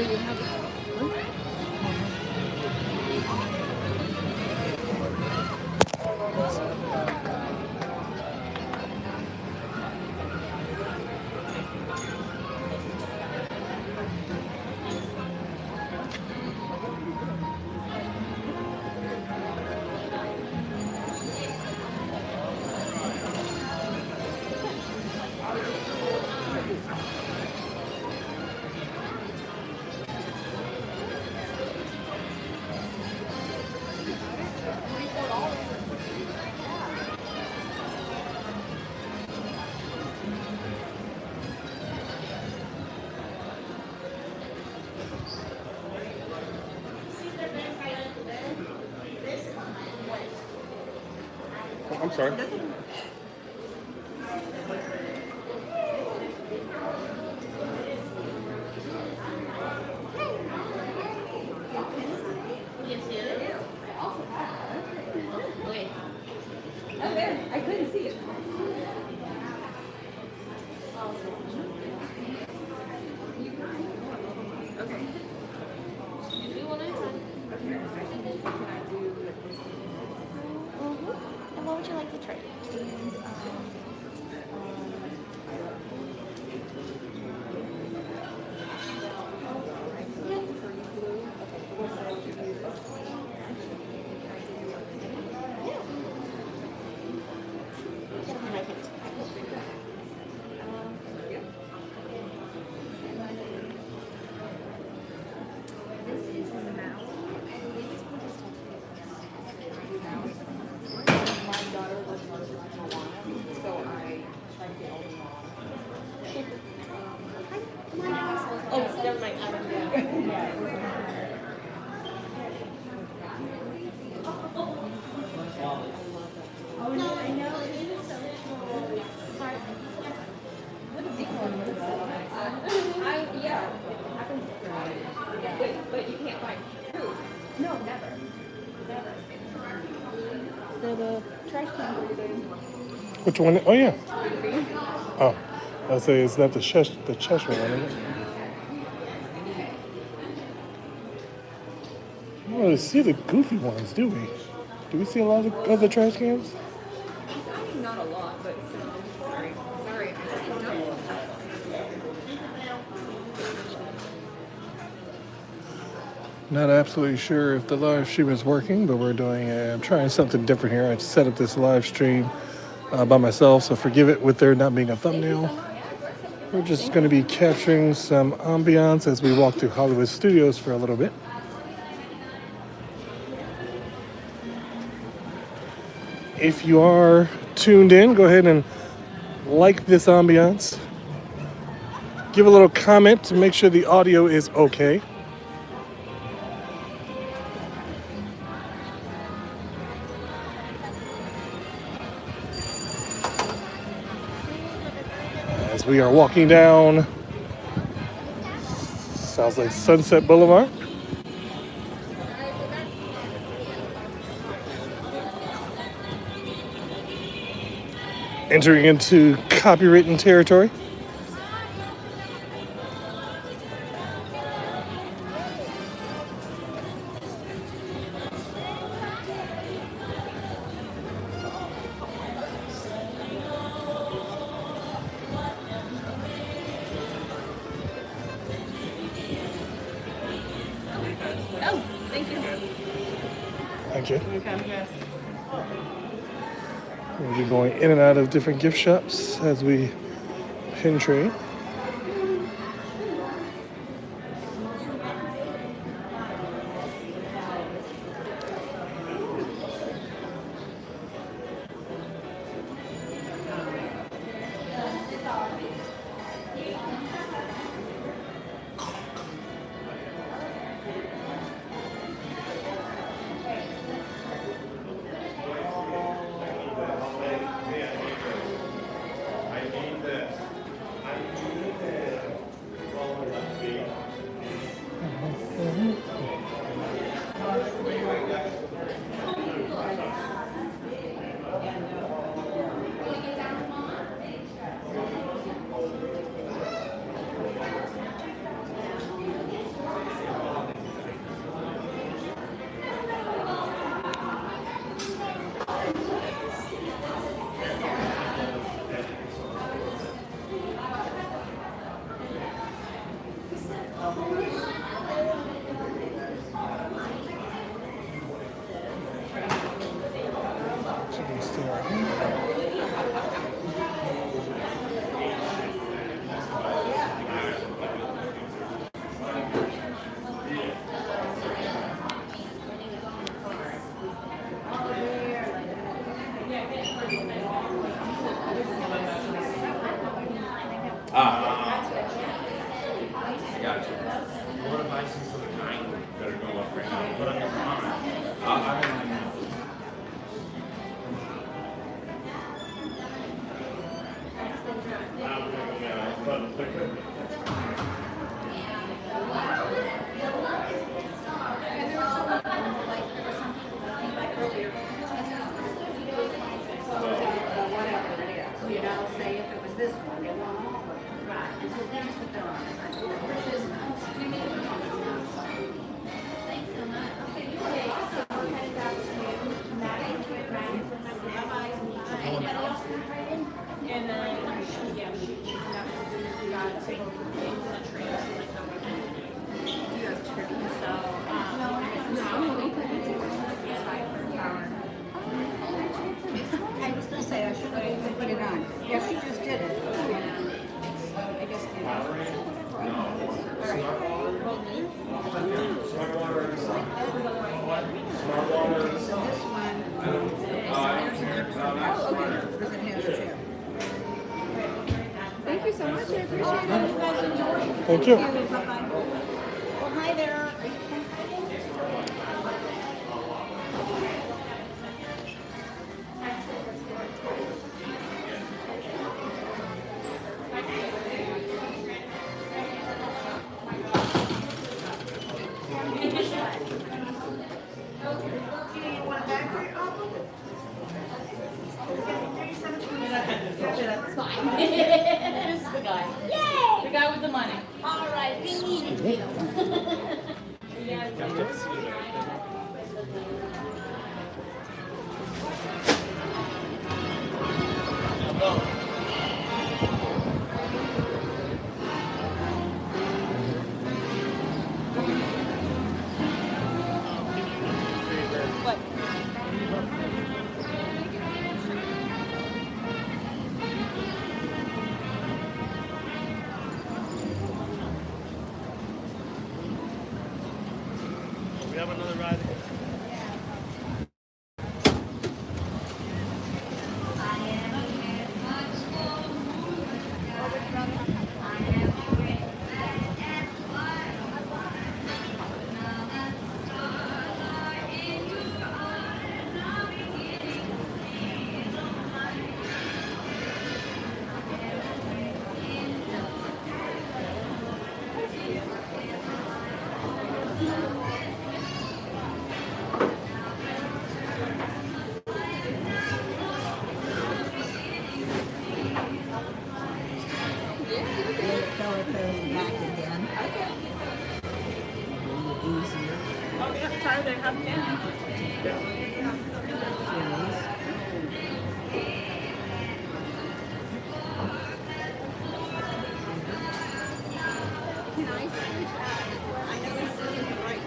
you have I'm sorry. I couldn't see it. Okay. You do one at a time. Okay. Can I do like this? And what would you like to try? Oh, never mind. But you can't find food. No, never. Never. They're the trash can breathing. Which one? Oh, yeah. Oh, I'll say it's not the Cheshire one, is it? We don't really see the goofy ones, do we? Do we see a lot of other trash cans? I mean, not a lot, but sorry. Sorry. Not absolutely sure if the live stream is working, but I'm trying something different here. I set up this live stream by myself, so forgive it with there not being a thumbnail. We're just going to be capturing some ambiance as we walk through Hollywood Studios for a little bit. If you are tuned in, go ahead and like this ambiance. Give a little comment to make sure the audio is okay. As we are walking down sounds like Sunset Boulevard. Entering into copywritten territory. Oh, thank you. Thank you. Okay. We'll be going in and out of different gift shops as we penetrate. Whatever it is, you know, say if it was this one, it won't all of it. Right. And so that's what they're on. And then, yeah, she got to take things and trains and like you have tricky, so I was gonna say, I should have put it on. Yeah, she just did it. I guess the. So this one, there's an extra because it has two. thank you so much. I appreciate it. You guys enjoy. Thank you. Bye-bye. Well, hi there. That's fine. This is the guy. Yay! The guy with the money. All right, we needed you. We have another ride. Oh, yeah, try to have dinner. Can I switch I know this isn't the right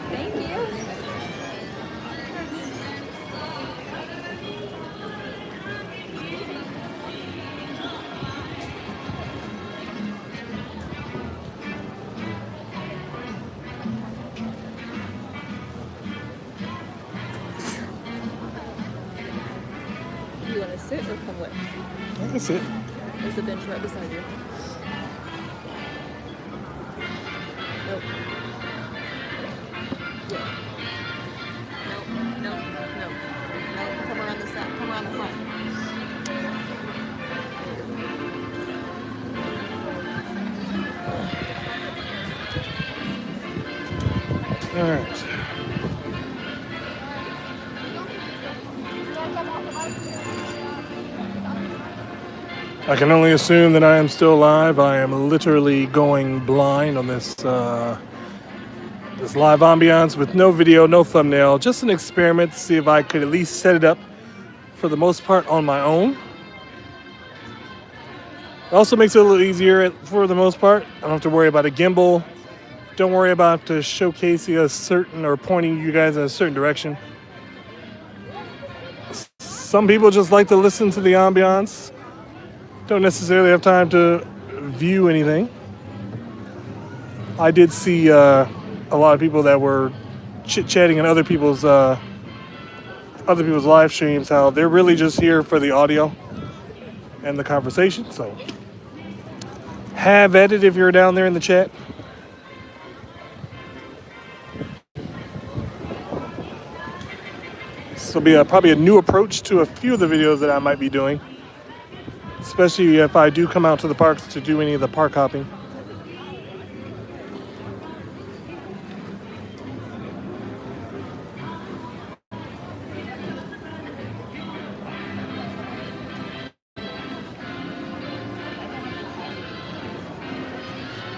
Thank you. You want to sit or come with? I can sit. There's a bench right beside you. Nope. Yeah. Nope. No. No. No. Come around the side. Come around the front. All right. I can only assume that I am still live. I am literally going blind on this this live ambiance with no video, no thumbnail. Just an experiment to see if I could at least set it up for the most part on my own. It also makes it a little easier for the most part. I don't have to worry about a gimbal. Don't worry about showcasing a certain or pointing you guys in a certain direction. Some people just like to listen to the ambiance. Don't necessarily have time to view anything. I did see a lot of people that were chit-chatting in other people's live streams how they're really just here for the audio and the conversation. So have at it if you're down there in the chat. This will be probably a new approach to a few of the videos that I might be doing, especially if I do come out to the parks to do any of the park hopping.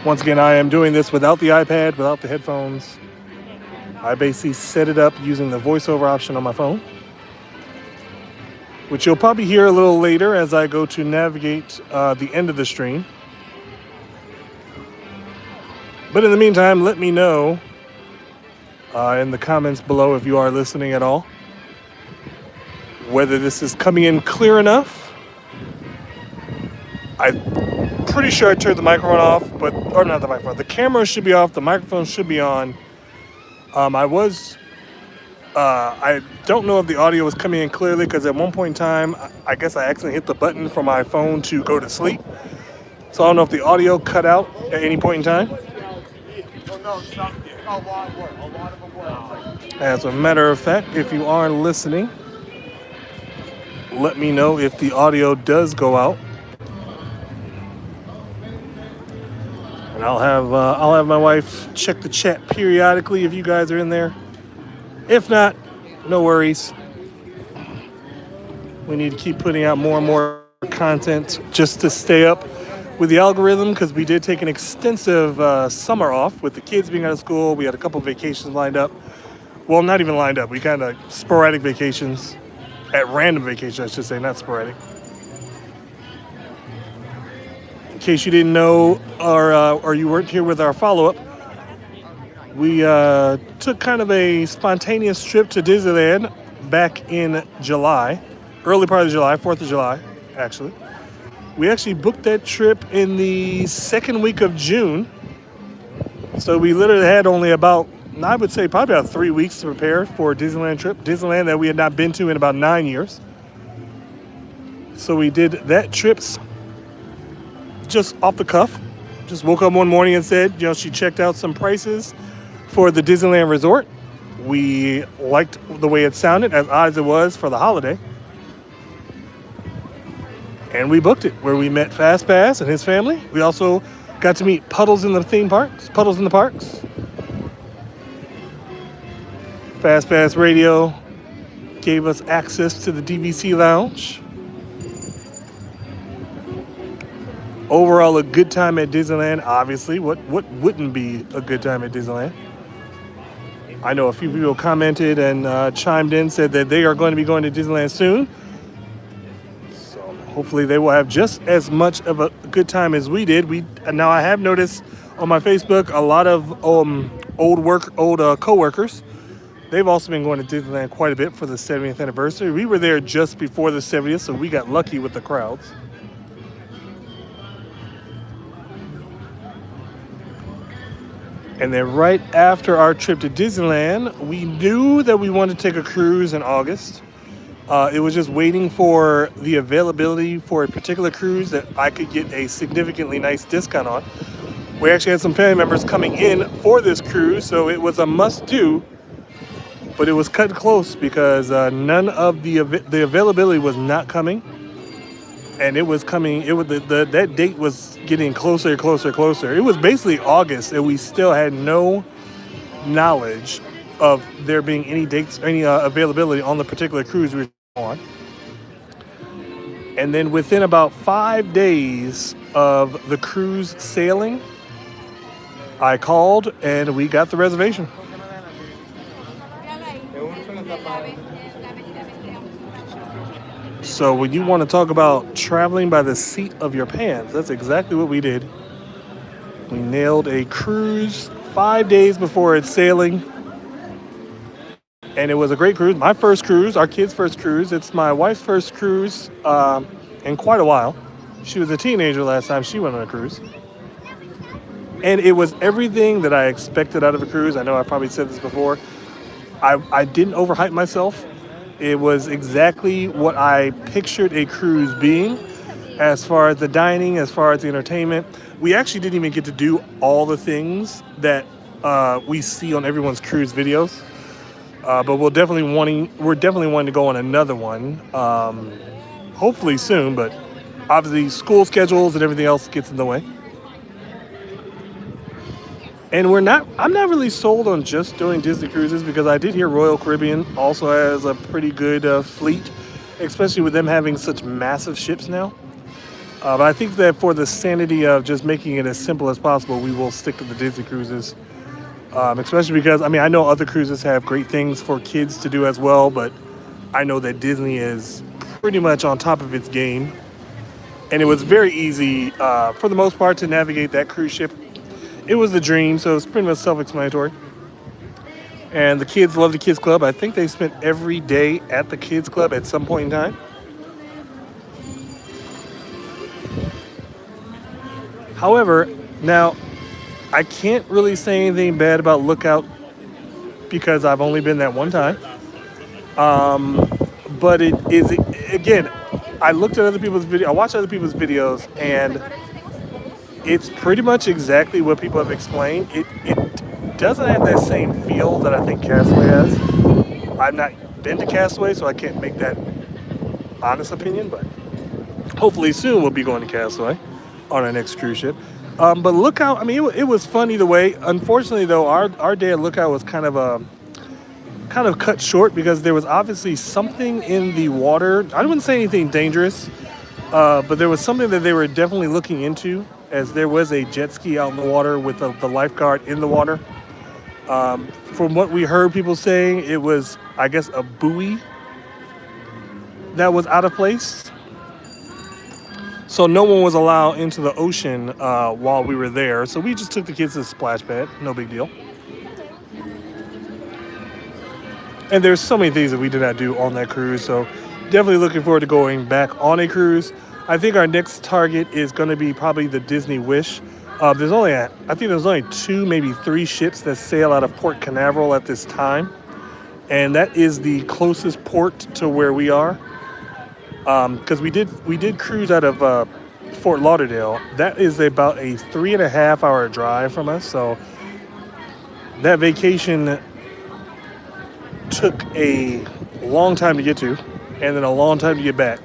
Once again, I am doing this without the iPad, without the headphones. I basically set it up using the voiceover option on my phone, which you'll probably hear a little later as I go to navigate the end of the stream. But in the meantime, let me know in the comments below if you are listening at all, whether this is coming in clear enough. I'm pretty sure I turned the microphone off, or not the microphone. The camera should be off, the microphone should be on. I don't know if the audio was coming in clearly because at one point in time, I guess I accidentally hit the button for my phone to go to sleep. So I don't know if the audio cut out at any point in time. As a matter of fact, if you are listening, let me know if the audio does go out. And I'll have my wife check the chat periodically if you guys are in there. If not, no worries. We need to keep putting out more and more content just to stay up with the algorithm, because we did take an extensive summer off with the kids being out of school. We had a couple vacations lined up. Well, not even lined up. We kind of sporadic vacations, at random vacations, I should say, not sporadic. In case you didn't know, or you weren't here with our follow-up, we took kind of a spontaneous trip to Disneyland back in July, early part of July, 4th of July, actually. We actually booked that trip in the second week of June. So we literally had only about, I would say probably about 3 weeks to prepare for a Disneyland trip. Disneyland that we had not been to in about 9 years. So we did that trip just off the cuff. Just woke up one morning and said, she checked out some prices for the Disneyland Resort. We liked the way it sounded, as odd as it was for the holiday. And we booked it, where we met Fast Pass and his family. We also got to meet Puddles in the parks. Fast Pass Radio gave us access to the DVC lounge. Overall, a good time at Disneyland, obviously. What wouldn't be a good time at Disneyland? I know a few people commented and chimed in, said that they are going to be going to Disneyland soon. So hopefully they will have just as much of a good time as we did. Now I have noticed on my Facebook a lot of old co-workers. They've also been going to Disneyland quite a bit for the 70th anniversary. We were there just before the 70th, so we got lucky with the crowds. And then right after our trip to Disneyland, we knew that we wanted to take a cruise in August. It was just waiting for the availability for a particular cruise that I could get a significantly nice discount on. We actually had some family members coming in for this cruise, so it was a must-do. But it was cut close because none of the availability was not coming. And it was coming, that date was getting closer and closer and closer. It was basically August, and we still had no knowledge of there being any dates, any availability on the particular cruise we were on. And then within about 5 days of the cruise sailing, I called and we got the reservation. So when you want to talk about traveling by the seat of your pants, that's exactly what we did. We nailed a cruise 5 days before it's sailing. And it was a great cruise. My first cruise, our kids' first cruise. It's my wife's first cruise in quite a while. She was a teenager last time she went on a cruise. And it was everything that I expected out of a cruise. I know I probably said this before. I didn't overhype myself. It was exactly what I pictured a cruise being, as far as the dining, as far as the entertainment. We actually didn't even get to do all the things that we see on everyone's cruise videos. But we're definitely wanting to go on another one, hopefully soon. But obviously, school schedules and everything else gets in the way. And I'm not really sold on just doing Disney cruises because I did hear Royal Caribbean also has a pretty good fleet, especially with them having such massive ships now. But I think that for the sanity of just making it as simple as possible, we will stick to the Disney cruises. Especially because, I mean, I know other cruises have great things for kids to do as well, but I know that Disney is pretty much on top of its game. And it was very easy, for the most part, to navigate that cruise ship. It was the dream, so it's pretty much self-explanatory. And the kids love the kids club. I think they spent every day at the kids club at some point in time. However, now I can't really say anything bad about Lookout because I've only been that one time. But it is, again, I looked at other people's video. I watched other people's videos, and it's pretty much exactly what people have explained. It doesn't have that same feel that I think Castaway has. I've not been to Castaway, so I can't make that honest opinion, but hopefully soon we'll be going to Castaway on our next cruise ship. But Lookout, I mean, it was fun either way. Unfortunately, though, our day at Lookout was kind of cut short because there was obviously something in the water. I wouldn't say anything dangerous, but there was something that they were definitely looking into, as there was a jet ski out in the water with the lifeguard in the water. From what we heard people saying, it was, I guess, a buoy that was out of place. So no one was allowed into the ocean while we were there. So we just took the kids to the splash pad. No big deal. And there's so many things that we did not do on that cruise. So definitely looking forward to going back on a cruise. I think our next target is going to be probably the Disney Wish. I think there's only 2, maybe 3 ships that sail out of Port Canaveral at this time. And that is the closest port to where we are. Because we did cruise out of Fort Lauderdale. That is about a 3.5-hour drive from us. So that vacation took a long time to get to, and then a long time to get back.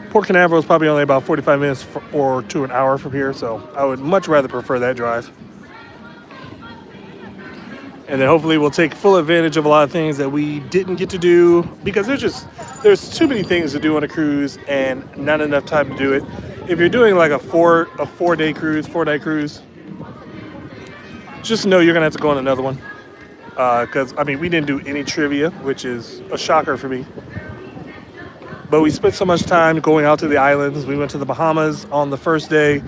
Port Canaveral is probably only about 45 minutes or to an hour from here, so I would much rather prefer that drive. And then hopefully we'll take full advantage of a lot of things that we didn't get to do, because there's too many things to do on a cruise and not enough time to do it. If you're doing like a 4-day cruise, 4-night cruise, just know you're gonna have to go on another one. Because I mean, we didn't do any trivia, which is a shocker for me. But we spent so much time going out to the islands. We went to the Bahamas on the first day.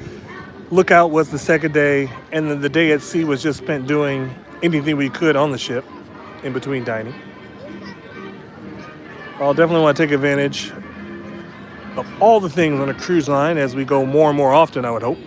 Lookout was the second day, and then the day at sea was just spent doing anything we could on the ship in between dining. I'll definitely want to take advantage of all the things on a cruise line as we go more and more often, I would hope.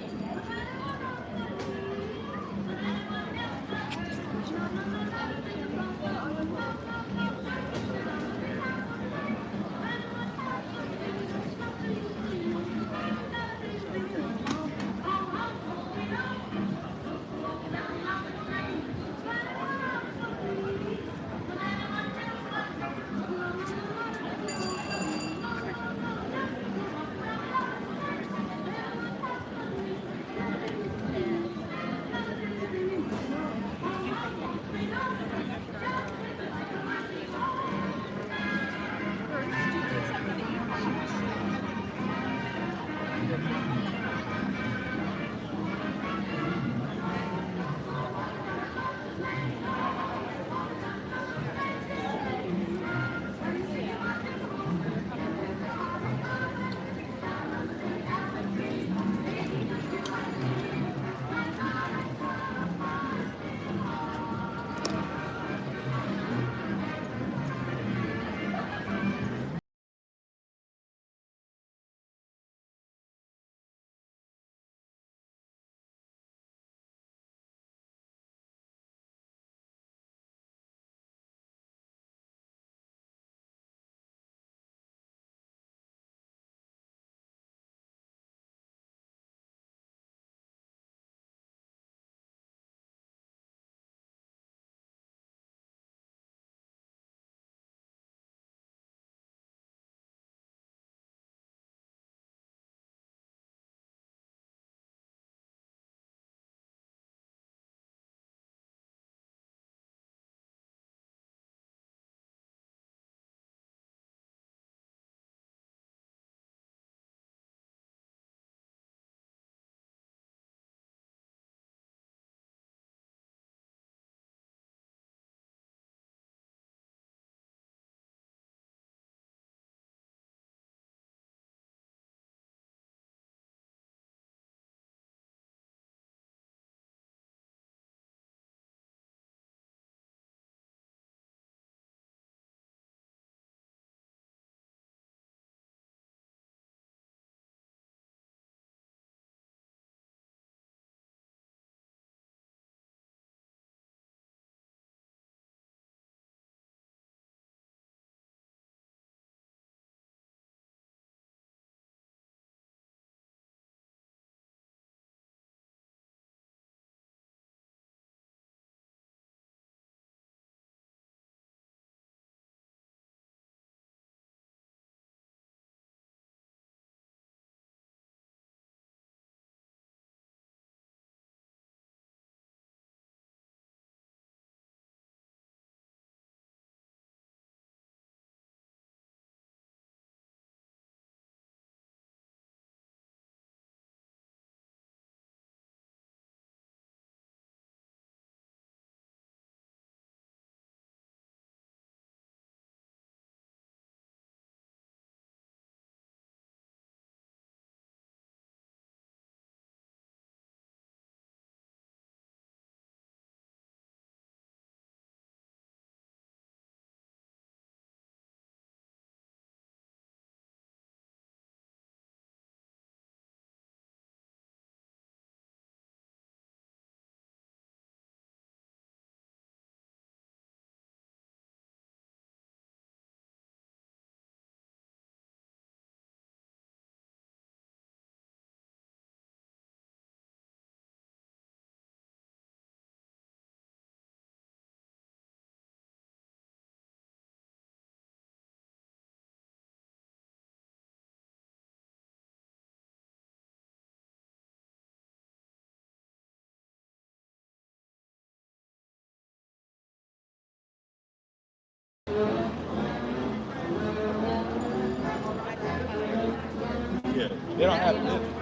They don't have this.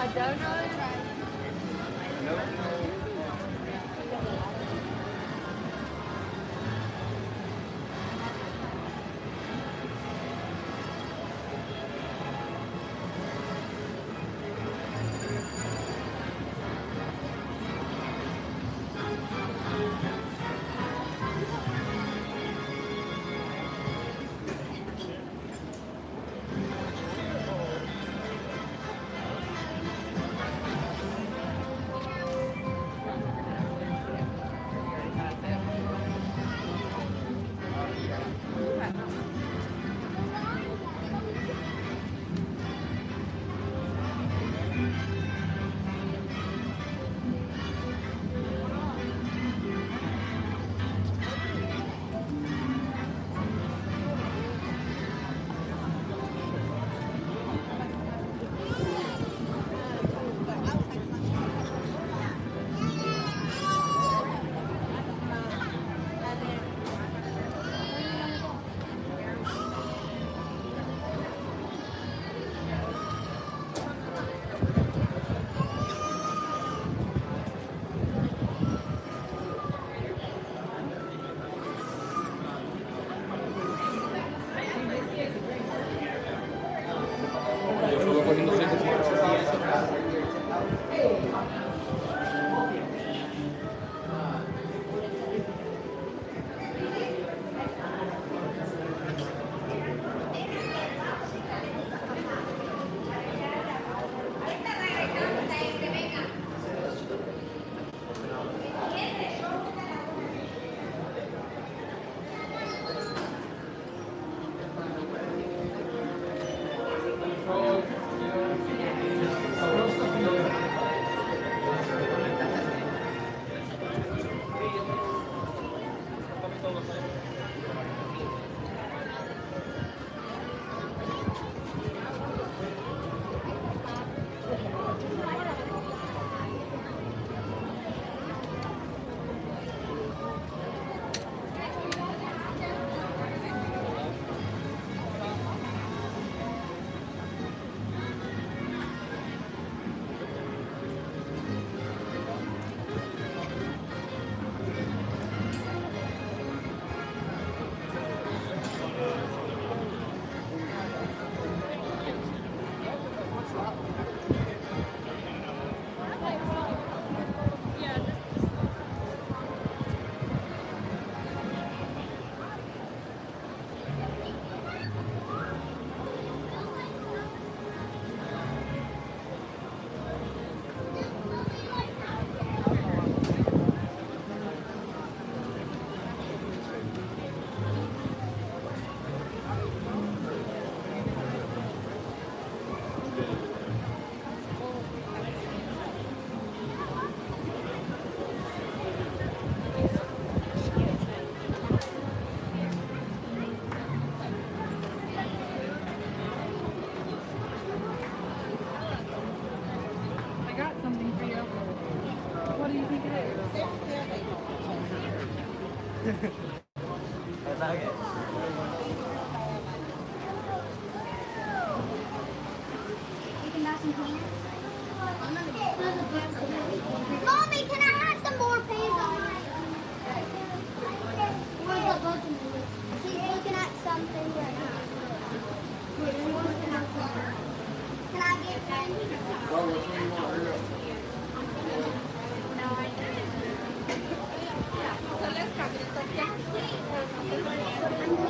I don't know. You can buy some pants. Mommy, can I have some more pants on my Where's the button? She's looking at something right now. She's looking at something. Can I get pants? Well, which one you want? Hurry up. No, I didn't. So let's talk about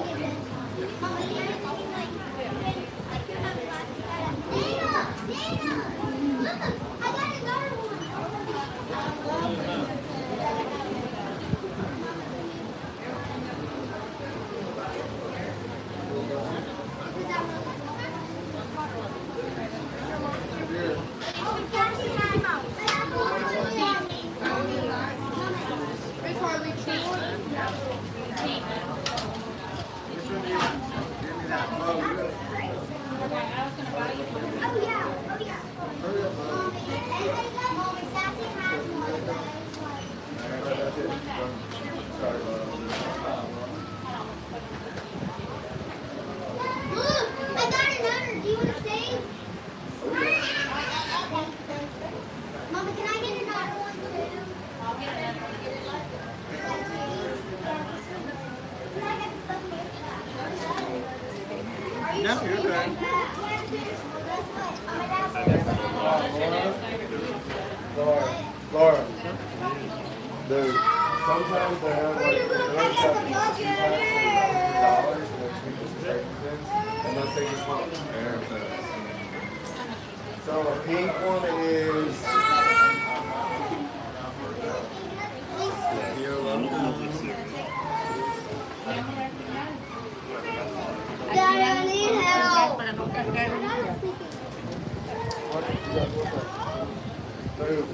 Dude, sometimes they have like the girls got these two packs for $3 and it's cheapest Texans, unless they just want air fast. So a pink one is Daddy, I need help. dude.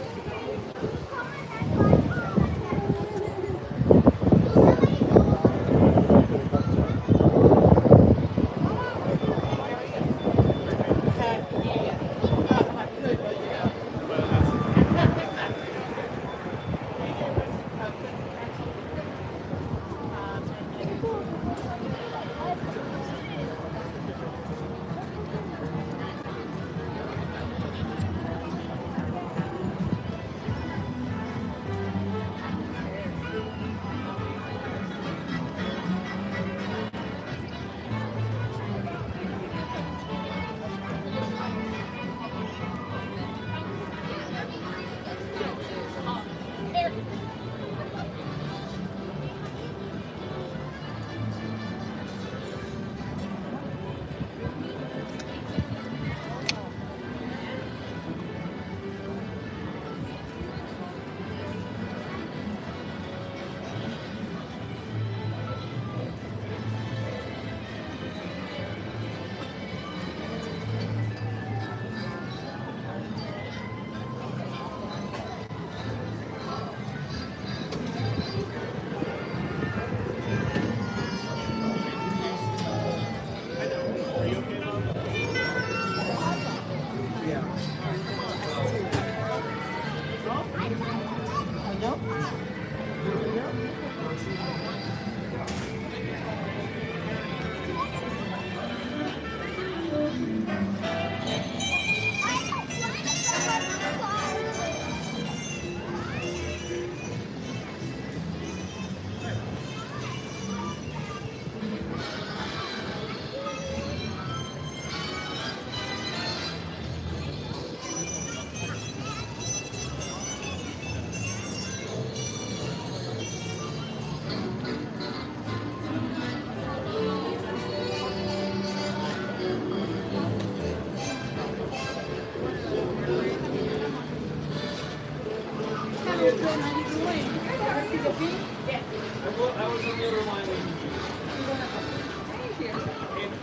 I was on the other line and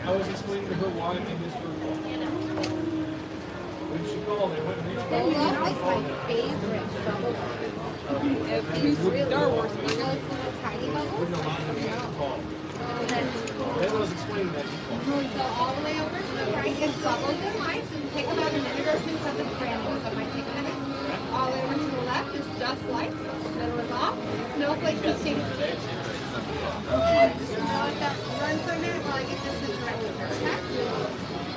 I was explaining to her why I made this for when she called, I went and reached out. That is my favorite bubble gum. It's really Star Wars. You know, those little tiny bubbles? Wouldn't allow them to call. Oh, that's cool. Then I was explaining that she called. You go all the way over to the right. It's bubbles and lights. And take about a minute or two because it's brand new. So it might take a minute. All the way over to the left is just lights. Middle is off. Snowflake kissing. So let that run for a minute while I get this interrupted. Okay?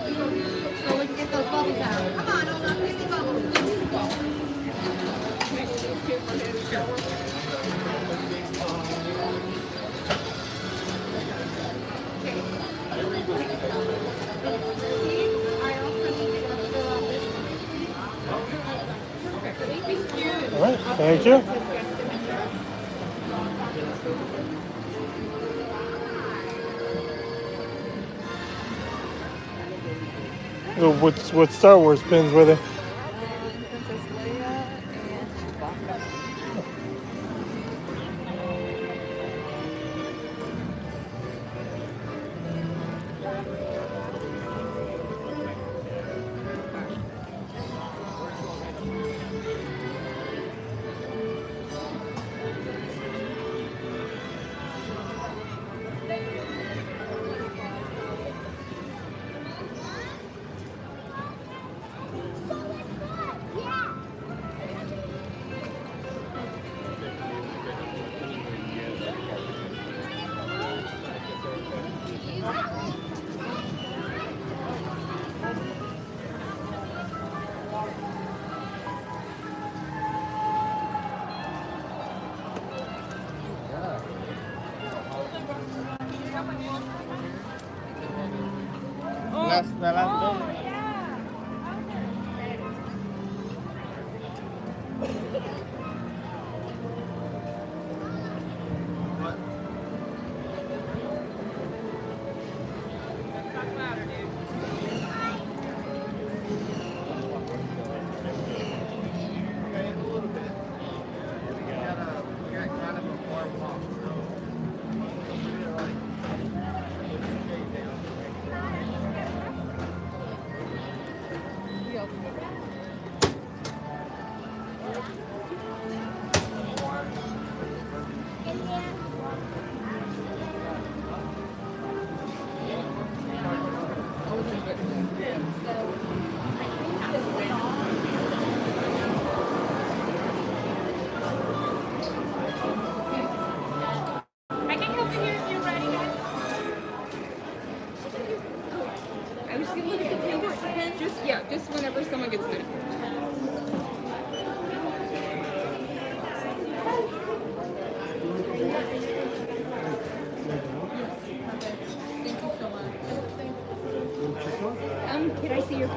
So we can get those bubbles out. Come on, hold on. Get the bubbles. I also need to fill out this one. All right, thank you. Oh, what Star Wars pins were they? Princess Leia and Chewbacca.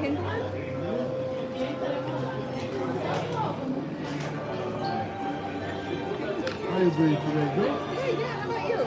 Kindle? I agree today. Good. Yeah, how about you?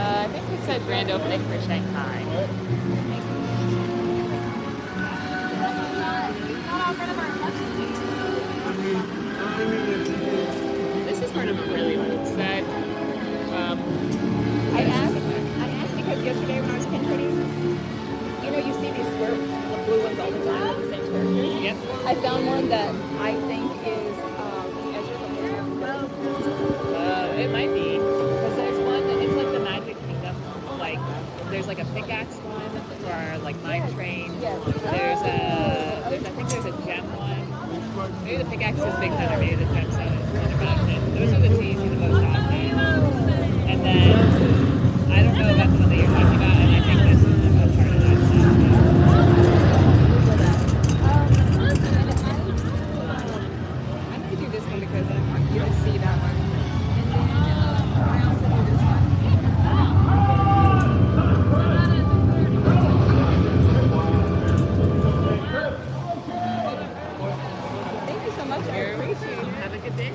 I think it said grand opening for Shanghai. This is part of a really old set. I asked because yesterday when I was pinterning, you know, you see these the blue ones all the time with the same characters. Yep. I found one that I think is Ezra the Lord. It might be. Because there's one that it's like the Magic Kingdom. Like, there's like a pickaxe one for like Mine Train. Yes. I think there's a gem one. Maybe the pickaxe is Big Thunder, maybe the gem set is Thunder Mountain. Those are the two you see the most often. And then, I don't know about the one that you're talking about, and I think this is a part of that set. I'm going to do this one because I want you to see that one. And then I also do this one. Thank you so much. I appreciate it. Have a good day.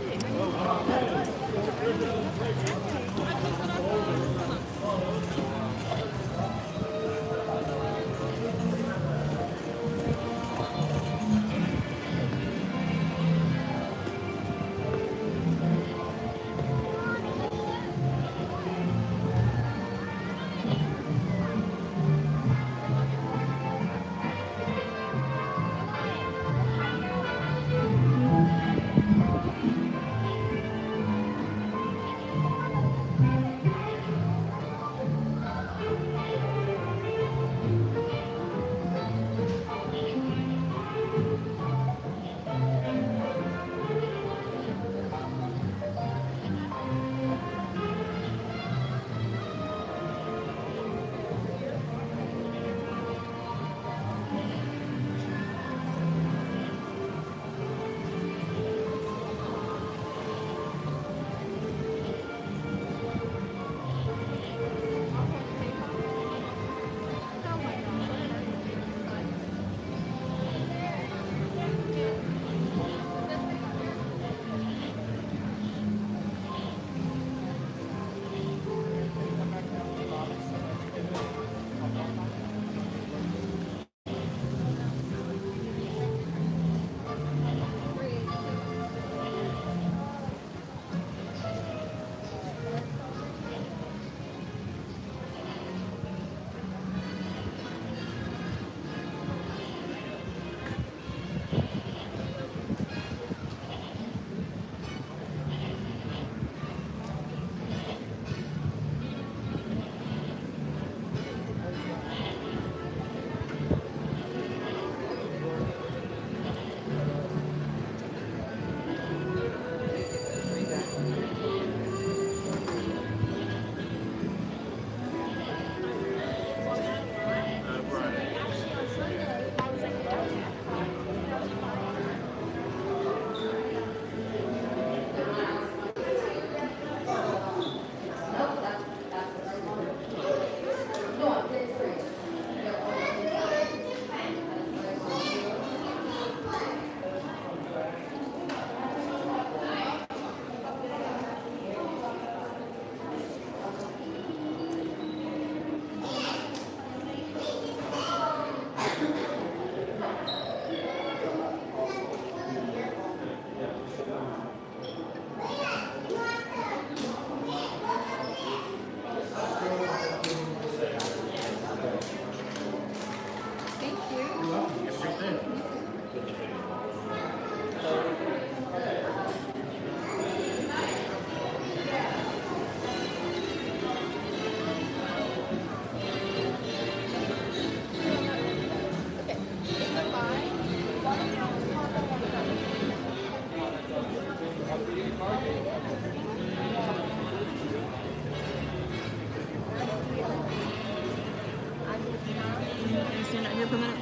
here for a minute?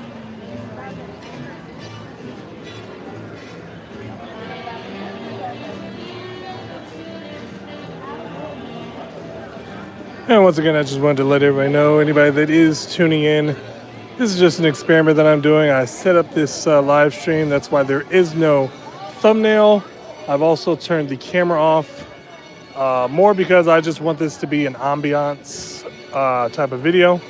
And once again, I just wanted to let everybody know, anybody that is tuning in, this is just an experiment that I'm doing. I set up this live stream. That's why there is no thumbnail. I've also turned the camera off, more because I just want this to be an ambiance type of video.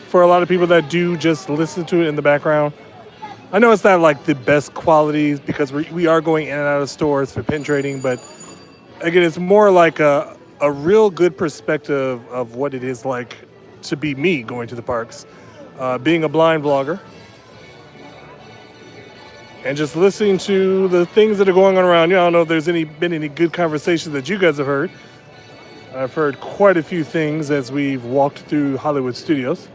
For a lot of people that do just listen to it in the background, I know it's not like the best quality because we are going in and out of stores for pin trading, but again, it's more like a real good perspective of what it is like to be me going to the parks, being a blind vlogger, and just listening to the things that are going on around you. I don't know if there's been any good conversations that you guys have heard. I've heard quite a few things as we've walked through Hollywood Studios.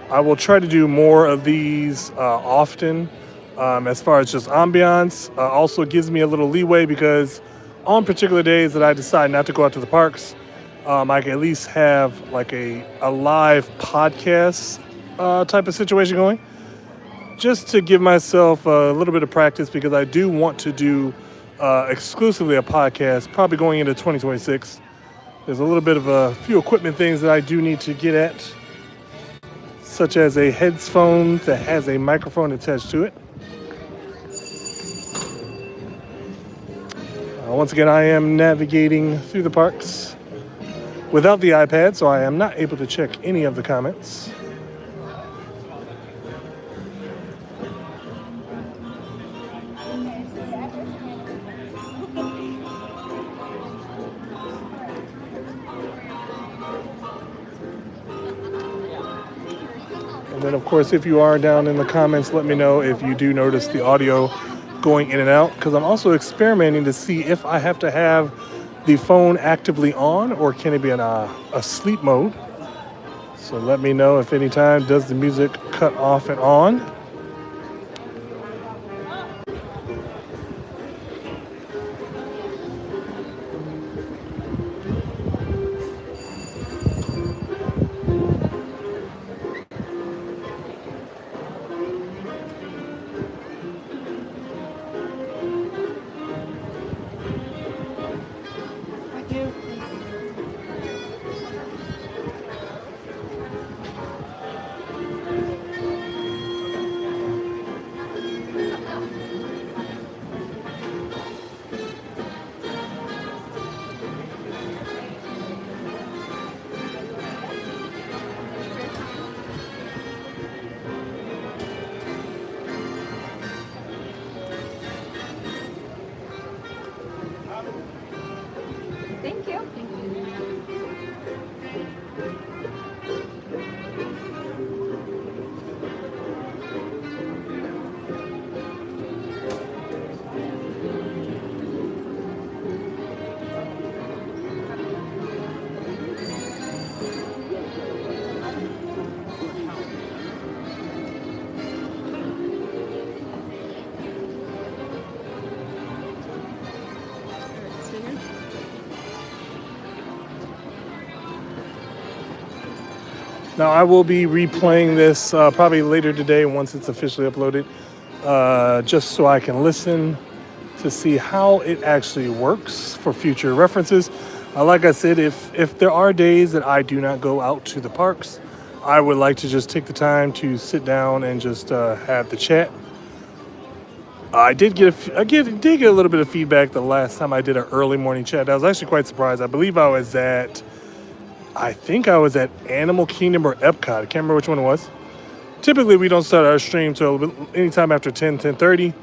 I will try to do more of these often. As far as just ambiance, also gives me a little leeway because on particular days that I decide not to go out to the parks, I can at least have like a live podcast type of situation going, just to give myself a little bit of practice, because I do want to do exclusively a podcast probably going into 2026. There's a little bit of a few equipment things that I do need to get at, such as a headphone that has a microphone attached to it. Once again, I am navigating through the parks without the iPad, so I am not able to check any of the comments. And then, of course, if you are down in the comments, let me know if you do notice the audio going in and out, because I'm also experimenting to see if I have to have the phone actively on or can it be in a sleep mode. So let me know if any time does the music cut off and on. Thank you. Now, I will be replaying this probably later today once it's officially uploaded, just so I can listen to see how it actually works for future references. Like I said, if there are days that I do not go out to the parks, I would like to just take the time to sit down and just have the chat. I did get a little bit of feedback the last time I did an early morning chat. I was actually quite surprised. I believe I was at Animal Kingdom or Epcot. I can't remember which one it was. Typically, we don't start our stream till anytime after 10:30.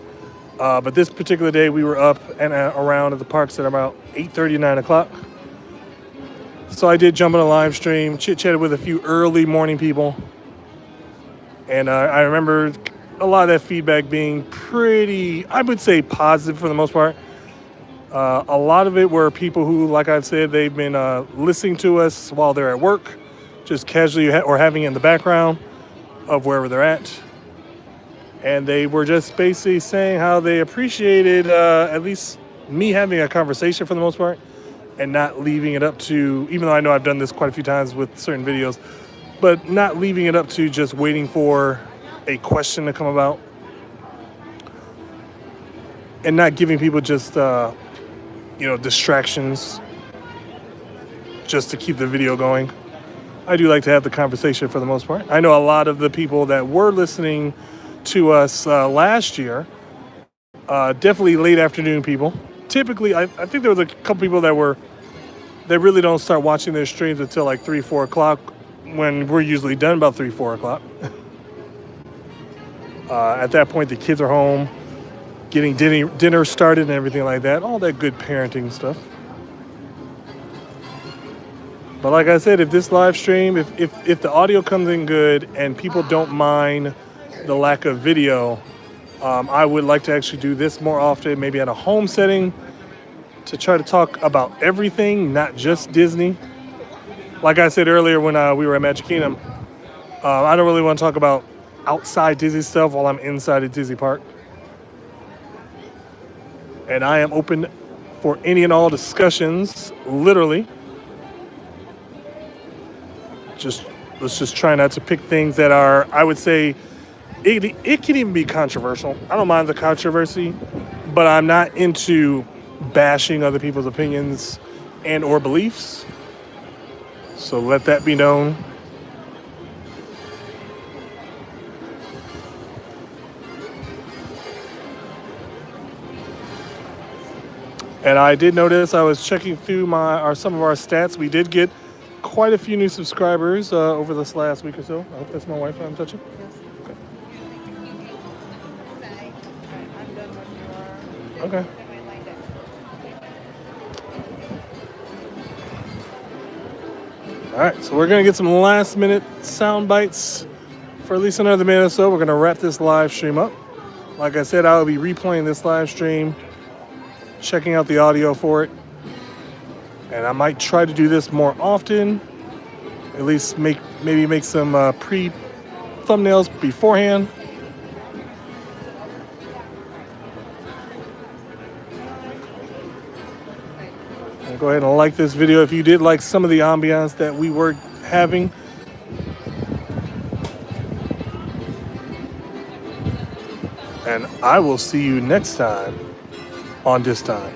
But this particular day, we were up and around at the parks at about 8:30, 9 o'clock. So I did jump on a live stream, chit-chatted with a few early morning people. And I remember a lot of that feedback being pretty, I would say, positive for the most part. A lot of it were people who, like I've said, they've been listening to us while they're at work, just casually or having it in the background of wherever they're at. And they were just basically saying how they appreciated at least me having a conversation for the most part. and not leaving it up to, even though I know I've done this quite a few times with certain videos, but not leaving it up to just waiting for a question to come about and not giving people just, distractions just to keep the video going. I do like to have the conversation for the most part. I know a lot of the people that were listening to us last year, definitely late afternoon people. Typically, I think there was a couple people that really don't start watching their streams until like 3, 4 o'clock, when we're usually done about 3, 4 o'clock. At that point, the kids are home, getting dinner started and everything like that. All that good parenting stuff. But like I said, if this live stream, if the audio comes in good and people don't mind the lack of video, I would like to actually do this more often, maybe at a home setting, to try to talk about everything, not just Disney. Like I said earlier when we were at Magic Kingdom, I don't really want to talk about outside Disney stuff while I'm inside a Disney park. And I am open for any and all discussions, literally. Let's just try not to pick things that are, I would say, it can even be controversial. I don't mind the controversy, but I'm not into bashing other people's opinions and or beliefs. So let that be known. And I did notice, I was checking through some of our stats. We did get quite a few new subscribers over this last week or so. I hope that's my Wi-Fi I'm touching. Okay. All right, so we're gonna get some last minute sound bites for at least another minute or so. We're gonna wrap this live stream up. Like I said, I'll be replaying this live stream, checking out the audio for it. And I might try to do this more often. At least maybe make some pre-thumbnails beforehand. And go ahead and like this video if you did like some of the ambiance that we were having. And I will see you next time on This Time.